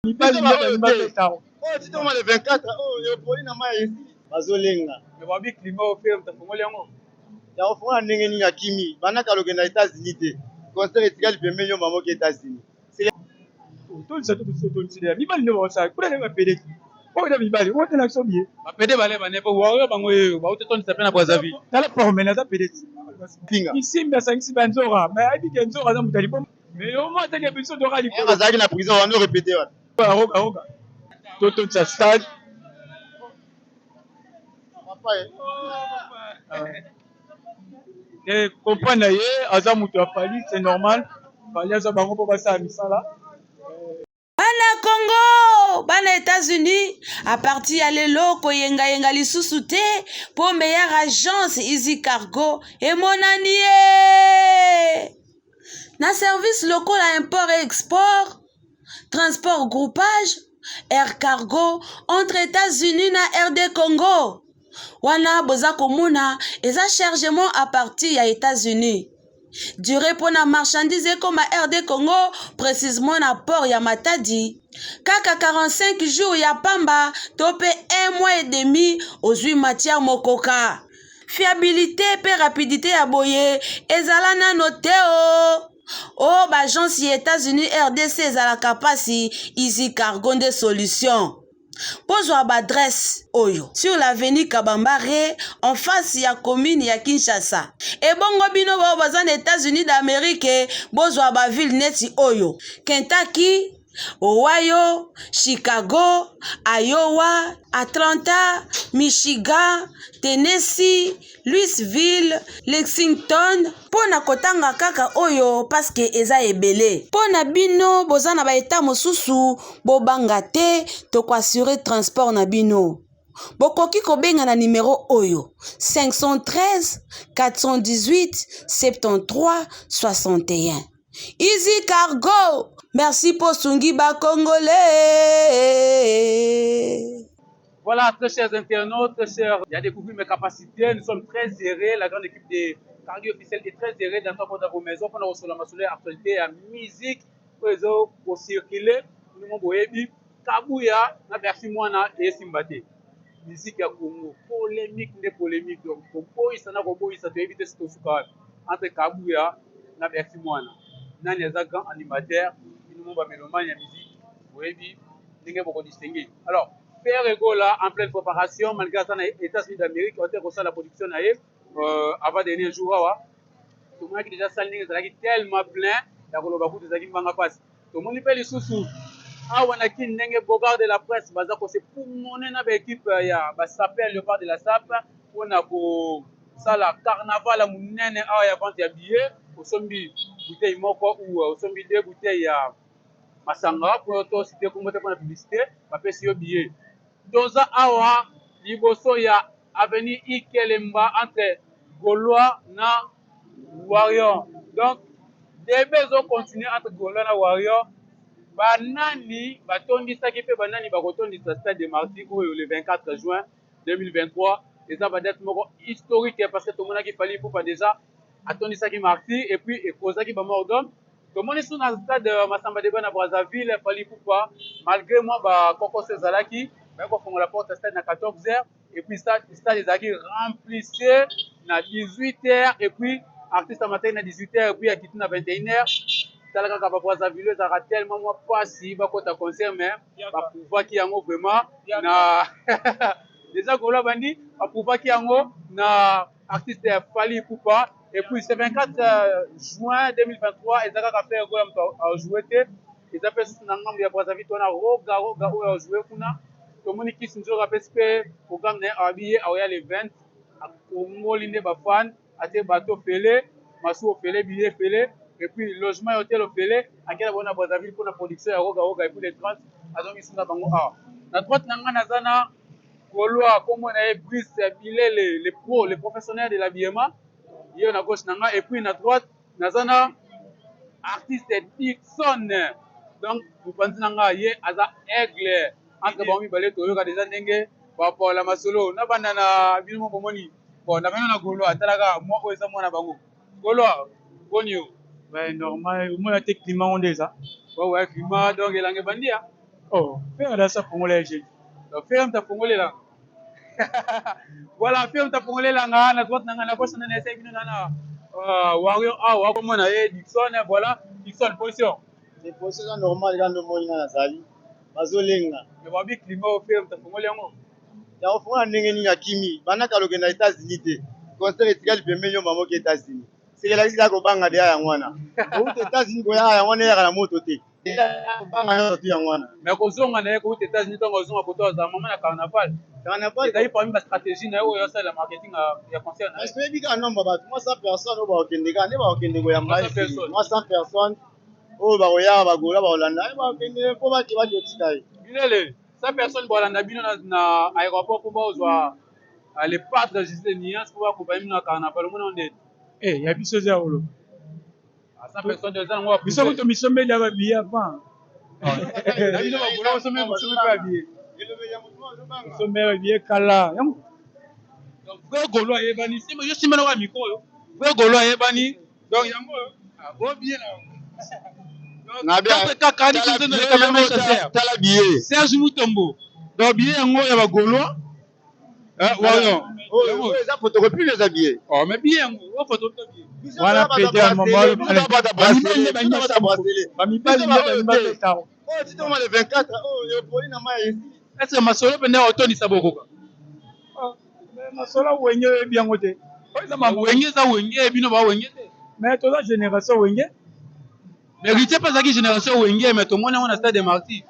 mibali nde mibapeta oh tu tombes le 24 oh yo poli na mai ici bazolenga mais babi climat au fait mtafongoli yango ya ofunga ndenge nini ya kimi banaka lokenda États-Unis te concert etikali pembeni yo mamo ke États-Unis tolisa totolisida mibali nde baosala kuna nde bapedeki oyo na mibali oyo tena biso bie bapede bale bane po wayo bango oyo bauti tondisa mpe na Brazzaville tala pormene aza pedeki isimbi asangisi banzora me ayebike nzora aza moto alibo mais yo mo ataki biso toka likolo azalaki na prison wando répété wana aroka totondisa stade et comprendre na ye aza moto afali c'est normal fali aza bango mpo basala misala bana Congo bana États-Unis à partir ya lelo koyenga lisusu te po meilleure agence Easy Cargo emonani ye na service local à import et export transport groupage air cargo entre États-Unis na RD Congo wana boza komona eza chargement à partir ya États-Unis durée pour na marchandise comme à RD Congo précisément na port ya Matadi kaka 45 jours ya pamba topé 1 mois et demi ozui matière mokoka fiabilité pe rapidité ya boye ezala nano te o bagence ya États-Unis RDC ezalaka pasi Easy Cargo nde solution pozwa badresse oyo sur l'avenue Kabambare en face ya commune ya Kinshasa ebongo bino bao baza na États-Unis d'Amérique bozwa ba ville neti oyo Kentucky Ohio, Chicago, Iowa, Atlanta, Michigan, Tennessee, Louisville, Lexington. Pona kotanga kaka oyo parce que eza ebele. Pona bino boza na ba eta mosusu bobanga te to ko assurer transport na bino. Bokoki kobenga na numéro oyo 513 418 73 61. Easy Cargo. Merci pour Sungiba Congolais. Voilà, très chers internautes, très chers, il y a découvert mes capacités. Nous sommes très zérés. La grande équipe des cardio officiels est très zérée dans vos maisons. Pendant que nous avons actualité, la musique, pour circuler. Nous avons boyebi, Kabuya, na bersi mwana et Simbate. Musique ya Congo, polémique, des polémiques. Donc, pour ça na pour ça, tu évites ce que tu fais entre Kabuya na bersi mwana. Nani est un grand animateur. Nous avons mélomane la musique, oui, nous avons distingué. Alors, Père Ego là, en pleine préparation, malgré ça, les États-Unis d'Amérique ont été reçus la production avant dernier jour. Tout le monde qui déjà salé, c'est tellement plein, il y a beaucoup de gens qui vont passer. Tout le monde peut les sous-sous. Ah, on a qui n'est pas de la presse, c'est pour mon équipe, il y a s'appelle le bar de la SAP, on a pour ça la carnaval, on a vente des billets, au sombi bouteille moko ou au sombi deux bouteilles à Masanga pour auto cité comme pour la publicité va pesi yo billet doza awa liboso ya avenue Ikelemba entre Gaulois na Warrior donc débé zo continuer entre Gaulois na Warrior banani batondisaki pe banani bakotondisa stade de Martyrs le 24 juin 2023 et ça va être moko historique parce que tout le monde qui fallait pour pas déjà atondisaki Martyrs et puis ekozaki ba mordom. Tout le monde est sur le stade de Massamba Deba na Brazzaville, Fali Poupa, malgré moi, Koko Sezalaki, mais on la porte stade à 14h, et puis stade est remplissé à 18h, et puis artiste à matin à 18h, et puis à quitter à 21h. Talaka Kaba Brazzaville, ça a tellement moi pas si, bah quand tu concert, mais bah pouvoir qui en vraiment na déjà Gola Bandi, bah pouvoir qui en na artiste Fali Poupa. Et puis, c'est 24 juin 2023, ils ont fait un goal à jouer. Ils ont fait ce qu'on a Brazzaville, on a roga à jouer. Tout le monde qui s'est rappelé que le programme est habillé à l'event. Au Congo, l'île de Bafan, à tes bateaux fêlés, Massou fêlé, billets fêlés, et puis logement et hôtel fêlé. À quel moment Brazzaville pour la production à roga et puis les 30, à donc ils sont là. La droite, Nazana, Gaulois, comme on a Brice, Billet, les pros, les professionnels de l'habillement. Il y a à gauche et puis à droite nazana artiste Dixon donc vous pensez nanga ye aza aigle entre bon mi balé to yoka déjà ndenge ba pour la masolo na banda na bino bomoni bon na bana na Golo atalaka moi ko eza mwana bango Golo bonio Ben normal, moi la climat on déjà. ouais climat donc elange bandia Oh, faire là ça congolais j'ai. Donc faire ta congolais là. Voilà, faire ta congolais là na droite na gauche na essayer bino na Warrior wa comme on a Dixon voilà, Dixon position. Les positions normales quand nous monons na zali. Bazolenga. Mais va bien climat au faire ta congolais ngo. Ya ofuna ndenge nini ya kimi. Bana kaloke na États-Unis te. Concert etikali pembeni yo mama ke États-Unis. C'est la liste ko banga dia ya ngwana. Aux États-Unis ko ya ngwana ya kana moto te. Mais kozonga na ko États-Unis donc kozonga ko to za mama na carnaval. Carnaval c'est parmi ma stratégie na yo ça le marketing ya concert na. Est-ce que bika nombre ba moi 100 personnes ba okende ka ne ba okende ko ya mai. Moi 100 personnes. Oh ba oya ba gola ba olanda ba okende ko ba ki ba jotika. Bilele 100 personnes ba olanda bino na aéroport ko ba ozwa les padres juste niance ko ba ko ba na carnaval mo na ndé. Eh ya biso za olo. 100 personnes de gens moi biso ko mission mbele ya billet avant. Na bino ba gola so même pas billet. So mère billet kala. Donc vrai golo ayebani sima yo sima na wa micro yo. Vrai golo ayebani donc yango bo bien là. Na bien kaka ni ko na quand même ça tala billet. Serge Mutombo. Donc billet yango ya ba golo. Voilà. Oh, ça photocopie les habillés. Oh, mais bien, on photocopie. Voilà, pédé à moment. Oh, tu tombes le 24. Oh, il y a Pauline à moi ici. Est-ce que ma solo pendant automne ça beaucoup? Ah, ma solo wenye bien côté. Ça ma wenye ça wenye bino ba wenye. Mais toute la génération wenye. Mais il pas ça qui génération wenye mais tout le monde on a stade de martyr.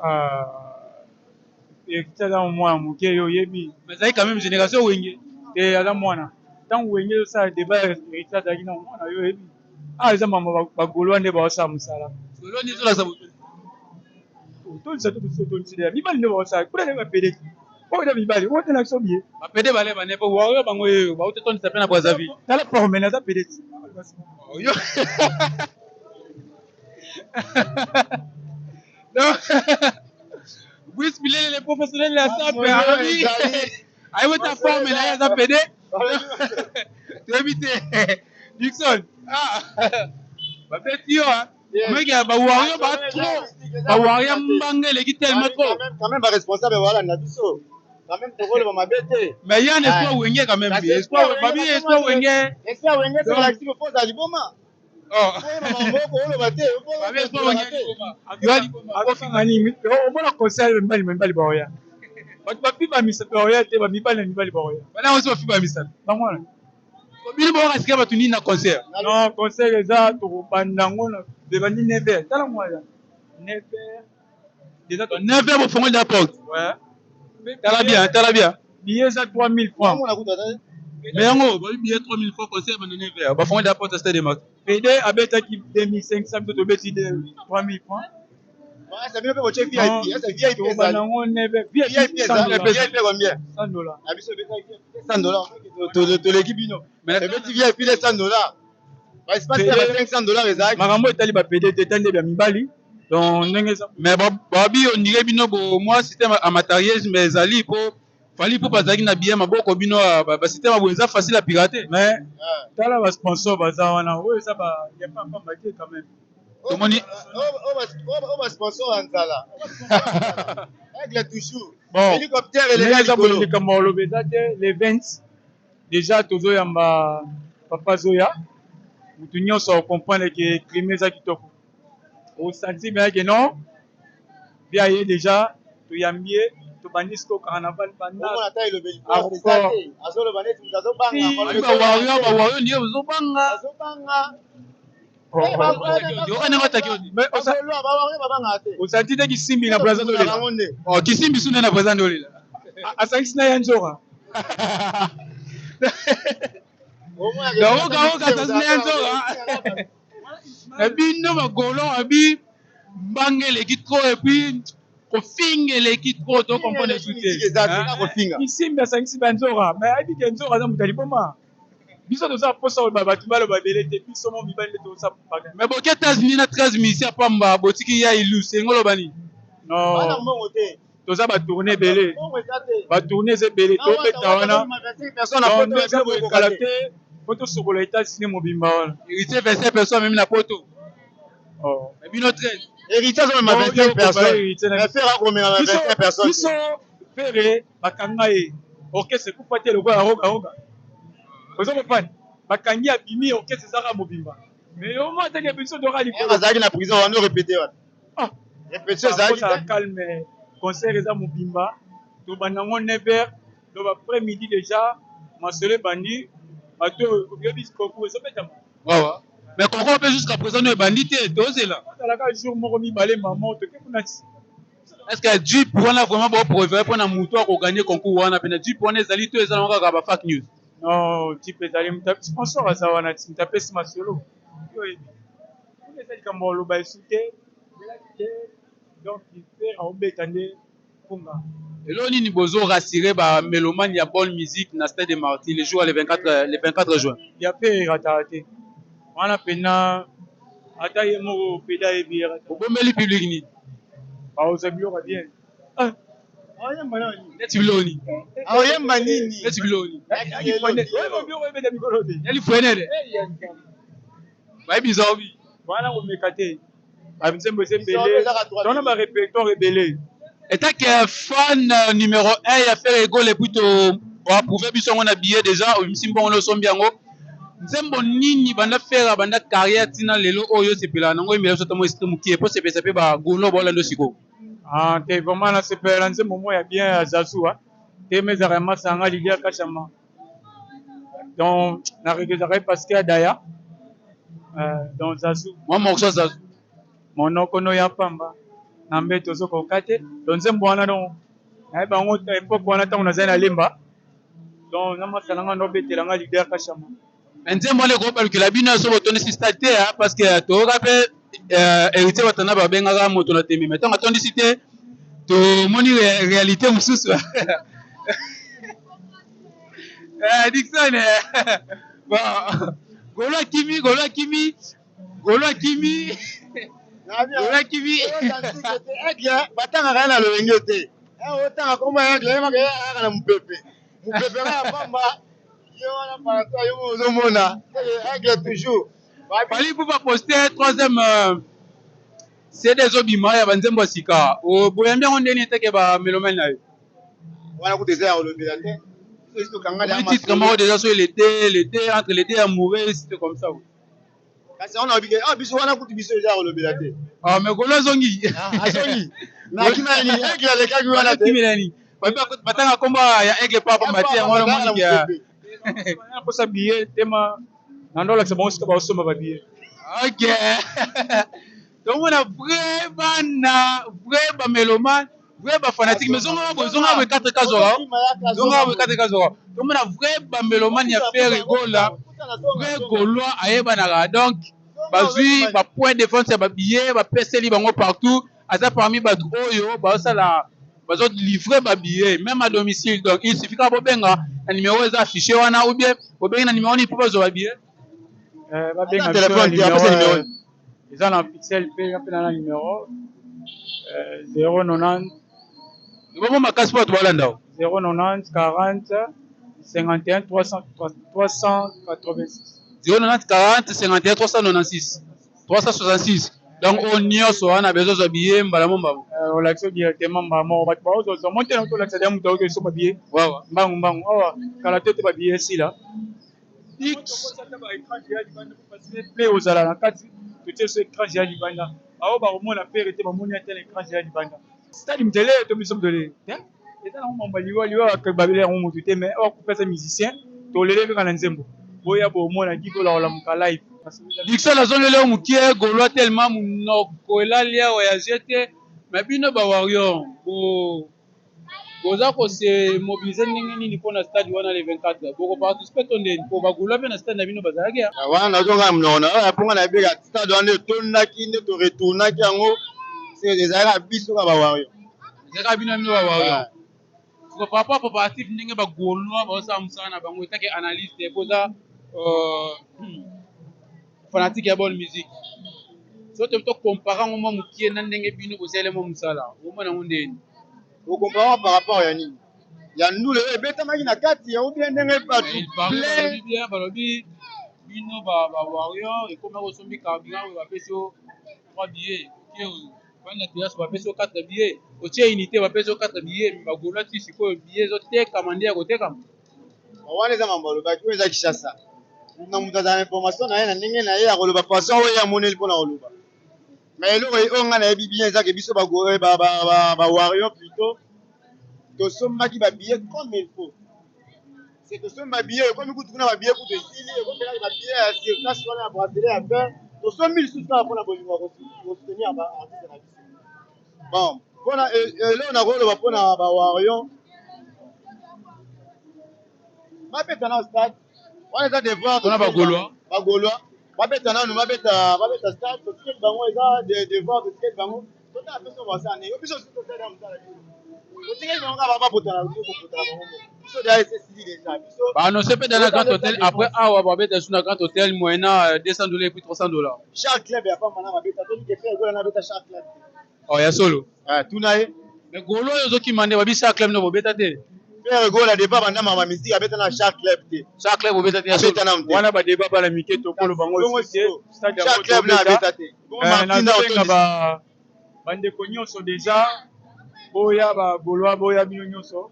Ah. Et ça dans moi mon yo yebi. Mais ça quand même génération wenye. Et à moi tant wenye ça débat et ça dans moi yo yebi. Ah ça mama ba golwa ne ba sa musala. Golwa ne ça ça. Tout ça tout ça mi bali ne ba sa. Kula ne ba pede. Oh da mi bali, wo tena so bien. Ba pede bale ba ne ba wa ba ngo ba uteto ni sapena kwa zavi. Tala promena za pede. Oh yo. Donc oui, les professionnels de la SAP, aïe, ta forme, là, ça pédé. Tu évité. Dixon. Ah. Bah, fait, tu vois. Mec, bah, Wario, bah, trop. Bah, Wario, mbangé, les qui tellement trop. Quand même, responsable, voilà, Nabiso. Quand même, tu vois, ma bête. Mais il y a un espoir Wengé, quand même. Espoir Wengé. Espoir Wengé, c'est l'actif pour ça, du moment. Oh. Obona conseil mbali mbali boya. Bato bapiba misa boya te ba mibali boya. Bana oso bapiba misa. Bangwana. Bili bo kasika bato ni na concert. Non, concert eza to bandango na de bani neve. Tala mwana. Neve. Déjà to neve bo fongo de la porte. Ouais. Tala bien. Billet ça 3000 francs. Mais yango ba billet 3000 francs concert ba neve. Ba fongo de la porte à stade de Marc. PD abeta qui 2500 to beti de 3000 francs. Ah, ça vient pour votre VIP. C'est VIP. VIP, VIP combien? 100 dollars. Abiso beta 100 dollars. To l'équipe bino. Mais beti VIP les 100 dollars. Ba espace ya 500 dollars ezaki. Makambo etali ba PD tetande ba mibali. Donc ndenge ça. Mais babi on dirait bino bo moi système amateurier mais ezali po fali po bazaki na bien maboko bino ba système abonza facile à pirater. Mais tala ba sponsor baza wana oyo ça ba y a pas marqué quand même. Tomoni on sponsor Anzala. Avec toujours. Bon. Hélicoptère et les gars comme on le les 20 déjà tozo yamba papa Zoya. Mutu nyonso comprendre que Crimée za kitoko. Au senti bien que non. Bien y déjà to yambie to banisco carnaval banda. On attend le bénéfice. Azolo banet muzazo banga. Ba wayo ndiye uzobanga. Azobanga. Osati te kisimbi na braza ndolela. Oh, kisimbi sune na braza ndolela. Asangisi na yanzora. Oka asangisi na yanzora. Et puis no magolo abi mbangele kitro et puis kofingele kitro to comprendre tout ça. Kisimbi asangisi banzora, mais abi yanzora za mutali poma. Biso to ça posa ba bato balo ba belete biso mo mibale to ça paga. Mais bon États-Unis na 13 000 pamba botiki ya ilu sengolo bani. Non. Bana mbongo te. To ça ba tourner belé. Ba tourner ze belé to beta wana. Personne na poto ko kalate. Poto sokola États-Unis mo bimba wana. Il était 25 personnes même na poto. Oh. Mais bino 13. Héritier, on m'a 25 personnes. Mais faire combien 25 personnes. Ils sont ferrés, bakangaye. Ok, c'est pour pas le quoi, roga. Vous avez pas bakangi a bimi, ok, c'est ça, mobimba. Mais au moins, t'as des personnes de rallye. On a la prison, on a répété. Ah, répétition, ça calme. Conseil les mobimba. Tout banango never. Donc après-midi déjà, ma soeur bandi. Bateau, au bis concours, ça fait ouais. Mais comment on peut jusqu'à présent nous banditer, c'est là. Est-ce que Dieu pour on a vraiment bon préféré pour un mouton pour gagner concours on a peine Dieu pour les alliés tous les ans on va fake news. Non, tu peux aller me taper sponsor à ça on a taper ce masolo. Oui. On essaie comme on le bail souté. Donc il fait en bétané punga. Et là on ni bozo rassurer ba mélomane il y a bonne musique na stade de Marty les jours les 24 juin. Il y a fait raté. On a peine ata yemo peda e bière. Au bon meli public ni. Ba o zabio va bien. Ah. Oya manani. Neti biloni. Ah oya manini. Neti biloni. Aki fone. Oya bio o beda mikolo de. Yali fone de. Ba bizobi. Voilà on mekate. Ba mzembo zembele. On a ba répertoire rebelle. Et tant que fan numéro 1 il a fait ego les plutôt on a prouvé biso on a billet déjà au simbo on le sombi yango. Nzembo nini banda faire banda carrière tina lelo oyo sepela nango imela soto mo stream ki e po sepesa pe ba golo bolando siko. Ah te vraiment na sepela nzembo mo ya bien azazua te meza vraiment sanga lidia kachama. Donc na regrette parce que daya donc zazu Moi mon chose zazu monoko no ya pamba na mbeto zoko kate donc nzembo wana donc na ba ngo époque wana tango na zana lemba donc na masala nga no betela nga lidia kachama. Nzembo le groupe alukela bino so botoni sistate parce que to rappel héritier batana ba benga moto na temi mais tant atondi cité to moni réalité mususu Dixon bon Golo Kimi Aigle batanga kana lo wengote. Otanga koma aigle ma kana mupepe. Mupepe na pamba. Yo na parato yo mozomona. Aigle toujours. Bali pour pas poster troisième c'est des obima ya banzembo sika. O boyambia on deni teke ba melomane na yo. Wana kutezea olobela te. Surtout kanga ya titre comment déjà sur l'été entre l'été amoureux c'était comme ça. Kasi on a obligé biso wana kuti biso déjà olobela te. Ah mais golo zongi. Azongi. Na kimani aigle le kagi wana te. Kimani. Batanga komba ya aigle papa mati ngolo moni ya. Pour ça billet tema nando la c'est bon c'est pas au ba billet. OK. Donc on a vraiment mélomane, vraiment fanatique mais zonga 4 kazora. Zonga 4 kazora. Donc on a vraiment mélomane ya faire rigola. Vrai gaulois ayeba na donc bazui ba point de défense ya ba billet, ba peseli bango partout, asa parmi ba oyo ba sala bazo livrer ba billet même à domicile donc il suffit ka bobenga na numéro eza affiché wana ou bien bobenga na numéro ni pour bazo ba billet. Ba benga numéro. Ils ont un pixel P, un numéro 090 090 40 51 386. 090 40 51 396 366. Donc on y a besoin de billets mbala on l'accès directement mbamo ba on monte dans tout l'accès d'amu to que so ba billet mbangu awa kala tete ba billet ici là X aux ala na kati tout ce écran géant libanda awo ba romona père était ba moni tel écran géant libanda stade mtele to bisom de le et dans mon baliwa liwa ka babele on mutu te mais on couper ces musiciens to lele ka na nzembo boya bo mona ki ko la muka live Dixon la zone le mukie golo tellement munoko elalia voyager te mais bino ba warrior bo boza ko se mobiliser nini pour na stade wana le 24 boko participer tonde ko ba golo pe na stade na bino bazalaki ya wana zonga mnona ponga na bega stade wana tonaki ne to retournaki yango c'est des ara biso ba warrior zeka bino ba warrior ko papa participe ndenge ba golo ba sa musana bango itake analyste boza fanatique ya bonne musique so to comparer ngoma mukie na ndenge bino bosele mo musala o mona ngondeni au comparant par rapport à Yannick. Yannou le bête maki na kati ou bien ndenge pas tout bien balobi bino ba warrior et comme ko sombi carburant ba peso 3 billets bana terrasse bapesi 4 billets otie unité bapesi 4 billets bagolo ti sikoyo billets ezoteka mande ya kotekama wana eza mambo alobaki oyo eza Kinshasa na moto azala information na ye na ndenge na ye ya koloba façon oyo amoneli mpona koloba mais eloko oyo ngai nayebi bien ezake biso bawarion plutôt tosombaki babillet comme il faut c'est tosombi babillet ekomi kutu kuna babillet kutu esili ekomelaki babillet ya circas wana ya bracelet ya fer tosombi lisusu kaka mpona bolingo ya kosoutenir baartiste na biso bon mpona eloko nakoloba mpona bawarion babeta na stade wana eza devoir mpona bagaulois babeta nanu babeta stade totikeli bango eza devoir totikeli bango totala biso basane yo biso osi tosala mosala biso totikeli bango kaka babotana kokotana bango biso deya esesili deja biso baannonce mpe dans la grand hôtel après awa babeta su na grand hôtel moyena $200 et puis $300 chaque club ya pamba na babeta tolike fe egola na beta chaque club oh ya solo tuna ye mais golo oyo ozokima nde babi chaque club no bobeta te pere gola deba bandama ba musique abeta na chaque club te chaque club bobeta te abeta na mte wana badeba bana mike tokolo bango stade chaque club na abeta te nazobenga bandeko nyonso deja boya bagolois boya bino nyonso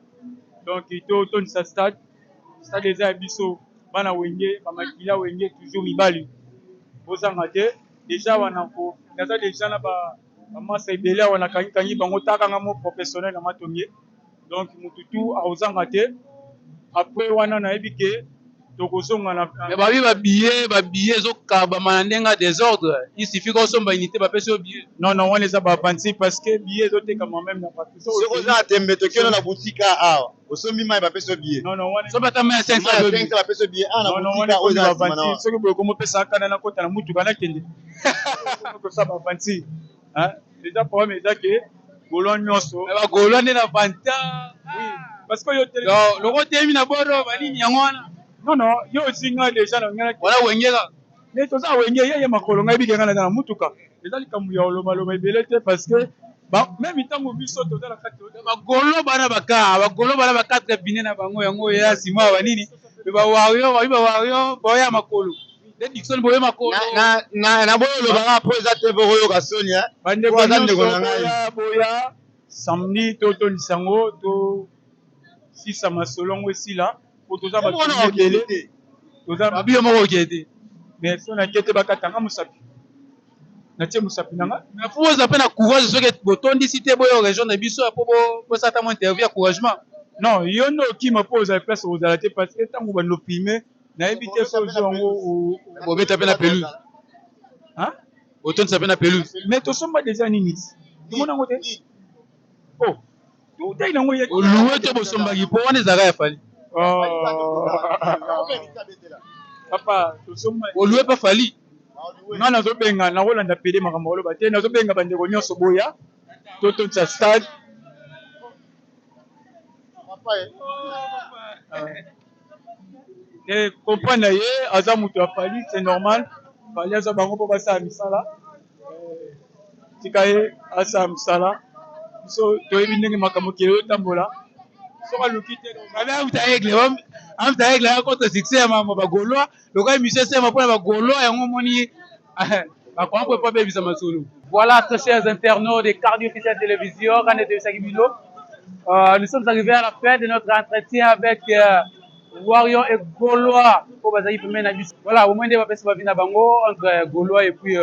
donc totondisa stade eza ya biso bana wenge bamakila wenge toujours mibali bozanga te deja wana naza deja na bamasa ebele awa nakangikangi bango takanga mo professionnel na matonge donc mututu aozanga te après wana nayebi ke tokozonga na babi babillet ezokabama na ndenge ya désordre il suffit kosomba unité bapesi yo billet non wana eza bapanti parce que billet ezotekama même na soki oza na tembe tokeno na boutique awa osombi mai bapesi yo billet soki ata mai ya 500 bapesi yo billet na boutique oyo eza bapanti soki boye komopesa kana nakota na mutuka nakende kosa bapanti déjà problème eza ke golo nyonso bagolo nde na vanta parce que yo loko temi na bodo banini yango wana non yo ozinga déjà na ngana wala wengeka mais toza wenge ye makolo ngai bikanga na mutuka eza likambo ya olobaloba ebele te parce que même ntango biso toza na kati bagolo bana ba 4 bine na bango yango ya sima banini bawario boya makolo nde Dickson boya makolo na boyo olobaka po eza te bokoyoka soni bandeko aza ndeko na ngai boya samedi totondisango to sisa masolongo esila po toza bato ebele toza babiyo moko okete mais so nakete bakatanga mosapi natie mosapi nanga mais po oza mpe na courage soki botondisi te boyo région na biso po bosata mo interview ya couragement non yo nde okima mpo ozala place kozala te parce que ntango bando filme nayebi te so ozwa yango bobeta mpe na pelouse otondisa mpe na pelouse mais tosomba déjà nini tomona yango te o totai nango oluwe te bosombaki mpo wana ezalaka ya fali papa tosomba oluwe mpe fali nga nazobenga nakolanda pede makambo koloba te nazobenga bandeko nyonso boya totondisa stade comprendre ye aza moto ya fali c'est normal fali aza bango mpo basala misala tika ye asala misala biso toyebi ndenge makambo kele otambola soki aluki te amta aigle ya contre succès ya mambo bagolois lokola émission esema mpona bagolois yango moni bakomi mpo ebebisa masolo. Voilà, très chers internautes de Cardio Officiel Télévision, nous sommes arrivés à la fin de notre entretien avec Warion et Gaulois. Voilà, au moins des bango entre Gaulois et puis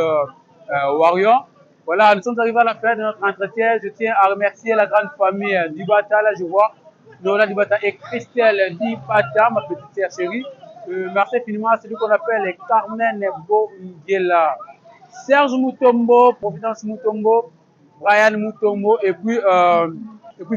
Warion. Voilà, nous sommes arrivés à la fin de notre entretien. Je tiens à remercier la grande famille Dibata. Là, je vois Lola Dibata et Christelle Dibata, ma petite sœur chérie. Merci infiniment à celui qu'on appelle Carmen Bongela, Serge Mutombo, Providence Mutombo, Brian Mutombo et puis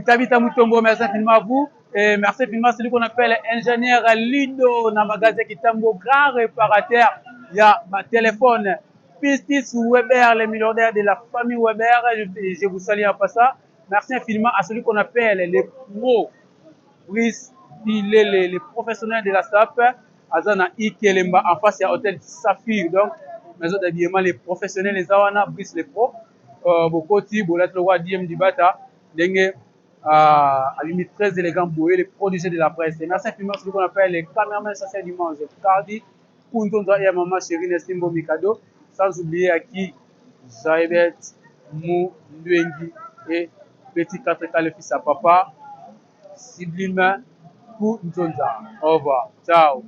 Tabitha Mutombo. Merci infiniment à vous. Et merci infiniment à celui qu'on appelle ingénieur Lido Namagaze Kitambo, grand réparateur. Il y a ma téléphone. Pistis Weber, les millionnaires de la famille Weber. Je vous salue en passant. Merci infiniment à celui qu'on appelle les pros. Brice, les professionnels de la SAP. Azana Ikelemba, en face, il y a Hôtel Saphir. Donc, maison d'habillement, les professionnels, les Awana, Brice, les pros. Bokoti, Bolet, le roi Diem Dibata, Dengue, à limite très élégant, Boé, les producteurs de la presse. Et merci infiniment à celui qu'on appelle les caméramans sociaux du mange. Cardi, Kuntonza et Maman Chérie, Nestimbo Mikado. Sans oublier à qui Zaibet, Mou Ndwengi et Petit 4K, le fils à papa. Sublime pour Nzonza. Au revoir. Ciao.